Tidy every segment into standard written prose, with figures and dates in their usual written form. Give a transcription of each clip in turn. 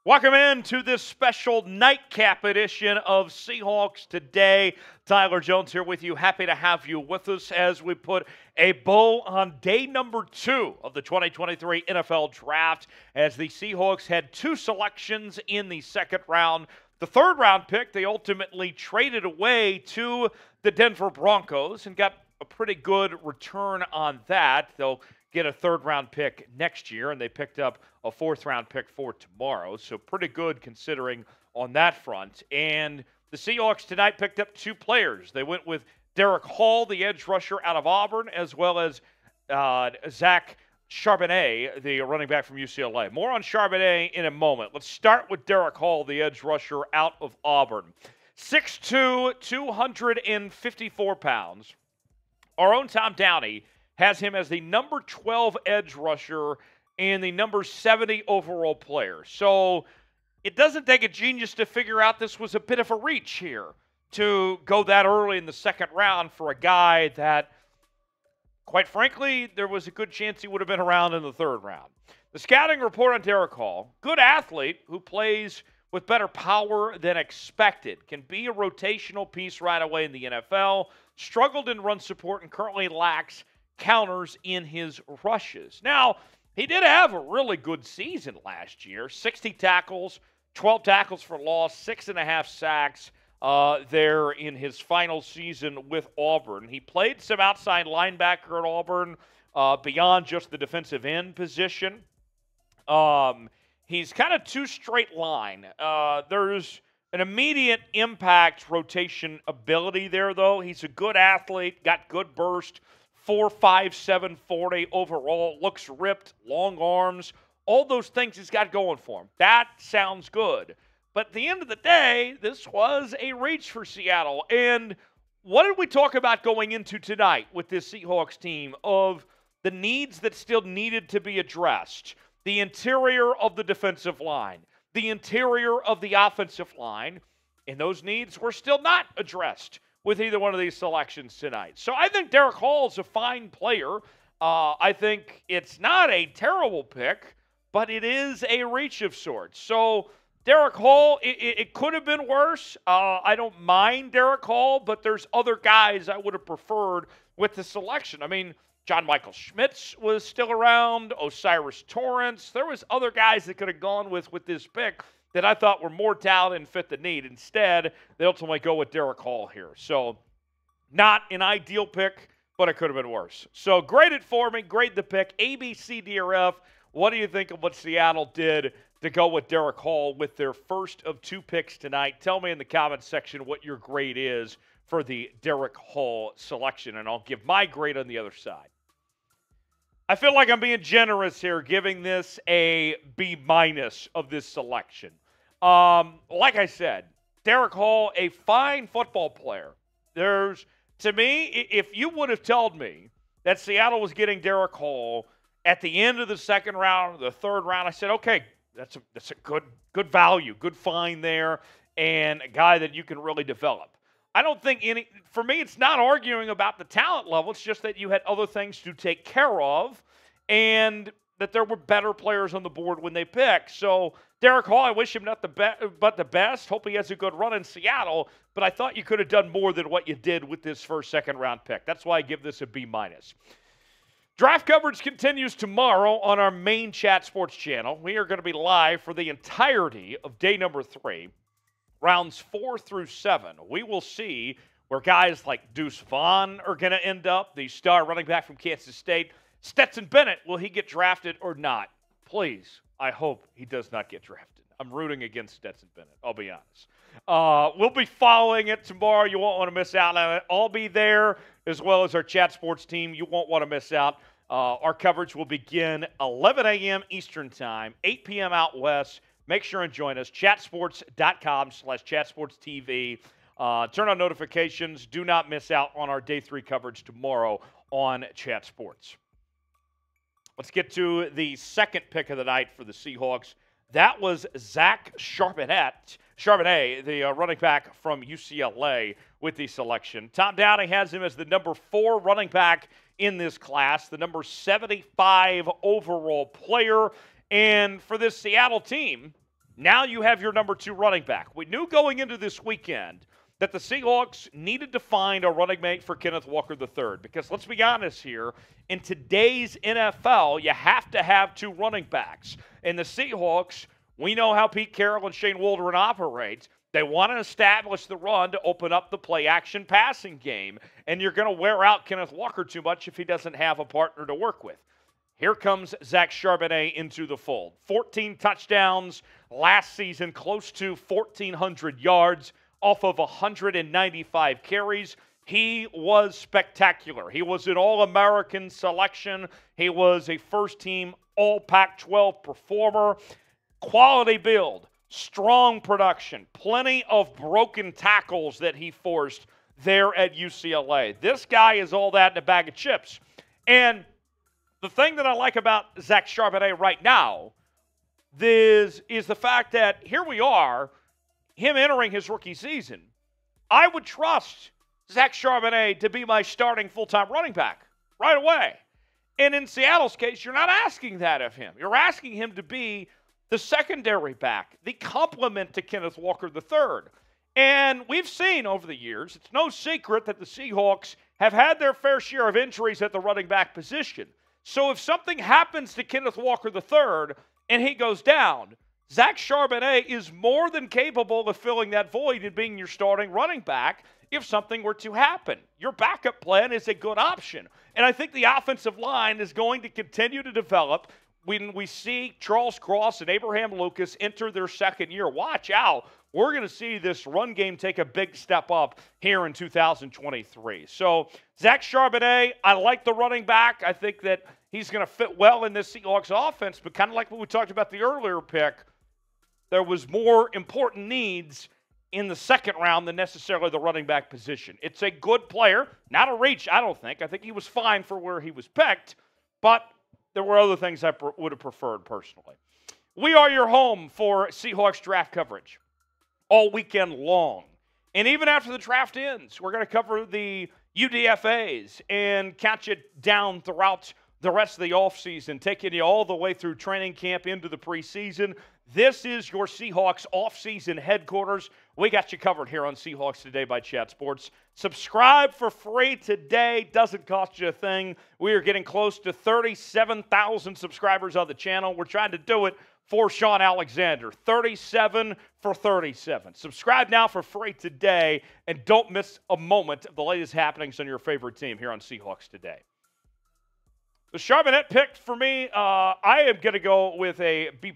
Welcome in to this special nightcap edition of Seahawks Today. Tyler Jones here with you. Happy to have you with us as we put a bow on day number 2 of the 2023 NFL Draft, as the Seahawks had 2 selections in the second round. The third round pick they ultimately traded away to the Denver Broncos and got a pretty good return on that. They'll get a third-round pick next year, and they picked up a fourth-round pick for tomorrow. So pretty good considering on that front. And the Seahawks tonight picked up 2 players. They went with Derick Hall, the edge rusher out of Auburn, as well as Zach Charbonnet, the running back from UCLA. More on Charbonnet in a moment. Let's start with Derick Hall, the edge rusher out of Auburn. 6'2", 254 pounds. Our own Tom Downey has him as the number 12 edge rusher and the number 70 overall player. So it doesn't take a genius to figure out this was a bit of a reach here to go that early in the second round for a guy that, quite frankly, there was a good chance he would have been around in the third round. The scouting report on Derick Hall: good athlete who plays with better power than expected, can be a rotational piece right away in the NFL, struggled in run support, and currently lacks counters in his rushes. Now, he did have a really good season last year. 60 tackles, 12 tackles for loss, 6.5 sacks there in his final season with Auburn. He played some outside linebacker at Auburn beyond just the defensive end position. He's kind of too straight line. There's an immediate impact rotation ability there, though. He's a good athlete, got good burst, 4.57 40 overall, looks ripped, long arms, all those things he's got going for him. That sounds good. But at the end of the day, this was a reach for Seattle. And what did we talk about going into tonight with this Seahawks team of the needs that still needed to be addressed? The interior of the defensive line, the interior of the offensive line, and those needs were still not addressed with either one of these selections tonight. So I think Derick Hall is a fine player. I think it's not a terrible pick, but it is a reach of sorts. So Derick Hall, it could have been worse. I don't mind Derick Hall, but there's other guys I would have preferred with the selection. I mean, John Michael Schmitz was still around, Osiris Torrance. There was other guys that could have gone with this pick that I thought were more talented and fit the need. Instead, they ultimately go with Derick Hall here. So not an ideal pick, but it could have been worse. So grade it for me. Grade the pick. A, B, C, D, or F. What do you think of what Seattle did to go with Derick Hall with their first of 2 picks tonight? Tell me in the comments section what your grade is for the Derick Hall selection, and I'll give my grade on the other side. I feel like I'm being generous here, giving this a B- of this selection. Like I said, Derick Hall, a fine football player. To me, if you would have told me that Seattle was getting Derick Hall at the end of the second round or the third round, I said, okay, that's a good value, good find there, and a guy that you can really develop. I don't think for me, it's not arguing about the talent level. It's just that you had other things to take care of and that there were better players on the board when they picked. So Derick Hall, I wish him not but the best. Hope he has a good run in Seattle, but I thought you could have done more than what you did with this second-round pick. That's why I give this a B-. Draft coverage continues tomorrow on our main Chat Sports channel. We are going to be live for the entirety of day number 3. Rounds 4 through 7. We will see where guys like Deuce Vaughn are going to end up, the star running back from Kansas State. Stetson Bennett, will he get drafted or not? Please, I hope he does not get drafted. I'm rooting against Stetson Bennett, I'll be honest. We'll be following it tomorrow. You won't want to miss out on it. I'll be there, as well as our Chat Sports team. You won't want to miss out. Our coverage will begin 11 a.m. Eastern Time, 8 p.m. out west. Make sure and join us, chatsports.com/chatsportstv. Turn on notifications. Do not miss out on our Day 3 coverage tomorrow on Chat Sports. Let's get to the second pick of the night for the Seahawks. That was Zach Charbonnet, the running back from UCLA, with the selection. Tom Downey has him as the number 4 running back in this class, the number 75 overall player. And for this Seattle team, Now you have your number 2 running back. We knew going into this weekend that the Seahawks needed to find a running mate for Kenneth Walker III, because let's be honest here, in today's NFL, you have to have 2 running backs. And the Seahawks, we know how Pete Carroll and Shane Waldron operate. They want to establish the run to open up the play-action passing game, and you're going to wear out Kenneth Walker too much if he doesn't have a partner to work with. Here comes Zach Charbonnet into the fold. 14 touchdowns last season, close to 1,400 yards off of 195 carries. He was spectacular. He was an All-American selection. He was a first-team All-Pac-12 performer. Quality build, strong production, plenty of broken tackles that he forced there at UCLA. This guy is all that in a bag of chips. And the thing that I like about Zach Charbonnet right now is the fact that here we are, him entering his rookie season. I would trust Zach Charbonnet to be my starting full-time running back right away. And in Seattle's case, you're not asking that of him. You're asking him to be the secondary back, the complement to Kenneth Walker III. And we've seen over the years, it's no secret that the Seahawks have had their fair share of injuries at the running back position. So if something happens to Kenneth Walker III and he goes down, Zach Charbonnet is more than capable of filling that void and being your starting running back if something were to happen. Your backup plan is a good option. And I think the offensive line is going to continue to develop when we see Charles Cross and Abraham Lucas enter their second year. Watch out. We're going to see this run game take a big step up here in 2023. So Zach Charbonnet, I like the running back. I think that he's going to fit well in this Seahawks offense, but kind of like what we talked about the earlier pick, there was more important needs in the second round than necessarily the running back position. It's a good player, not a reach, I don't think. I think he was fine for where he was picked, but there were other things I would have preferred personally. We are your home for Seahawks draft coverage all weekend long. And even after the draft ends, we're going to cover the UDFAs and catch it down throughout the rest of the offseason, taking you all the way through training camp into the preseason. This is your Seahawks offseason headquarters. We got you covered here on Seahawks Today by Chat Sports. Subscribe for free today. Doesn't cost you a thing. We are getting close to 37,000 subscribers on the channel. We're trying to do it for Sean Alexander. 37 for 37. Subscribe now for free today, and don't miss a moment of the latest happenings on your favorite team here on Seahawks Today. The Charbonnet pick for me, I am going to go with a B+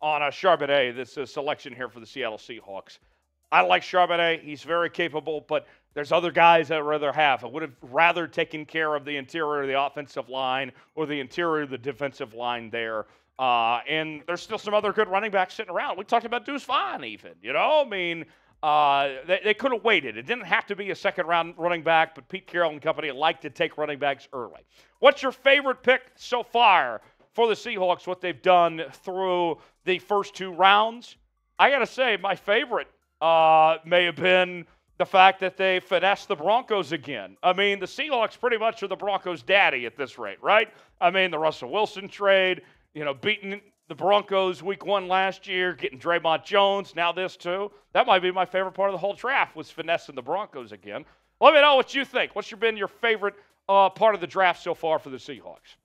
on Charbonnet, this selection here for the Seattle Seahawks. I like Charbonnet. He's very capable, but there's other guys I'd rather have. I would have rather taken care of the interior of the offensive line or the interior of the defensive line there. And there's still some other good running backs sitting around. We talked about Deuce Vaughn even, you know? I mean, they could have waited. It didn't have to be a second-round running back, but Pete Carroll and company like to take running backs early. What's your favorite pick so far for the Seahawks, what they've done through the first 2 rounds? I got to say, my favorite may have been the fact that they finessed the Broncos again. I mean, the Seahawks pretty much are the Broncos' daddy at this rate, right? I mean, the Russell Wilson trade, you know, beating the Broncos week 1 last year, getting Draymond Jones, now this too. That might be my favorite part of the whole draft, was finessing the Broncos again. Let me know what you think. What's been your favorite part of the draft so far for the Seahawks?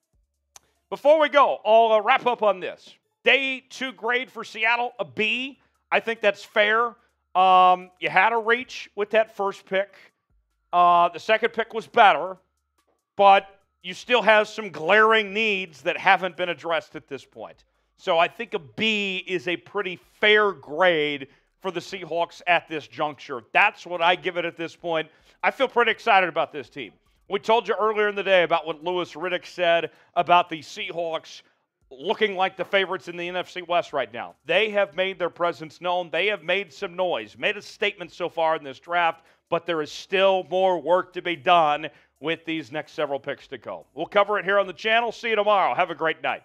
Before we go, I'll wrap up on this. Day 2 grade for Seattle, a B. I think that's fair. You had a reach with that first pick. The second pick was better, but you still have some glaring needs that haven't been addressed at this point. So I think a B is a pretty fair grade for the Seahawks at this juncture. That's what I give it at this point. I feel pretty excited about this team. We told you earlier in the day about what Louis Riddick said about the Seahawks looking like the favorites in the NFC West right now. They have made their presence known. They have made some noise, made a statement so far in this draft, but there is still more work to be done with these next several picks to go. We'll cover it here on the channel. See you tomorrow. Have a great night.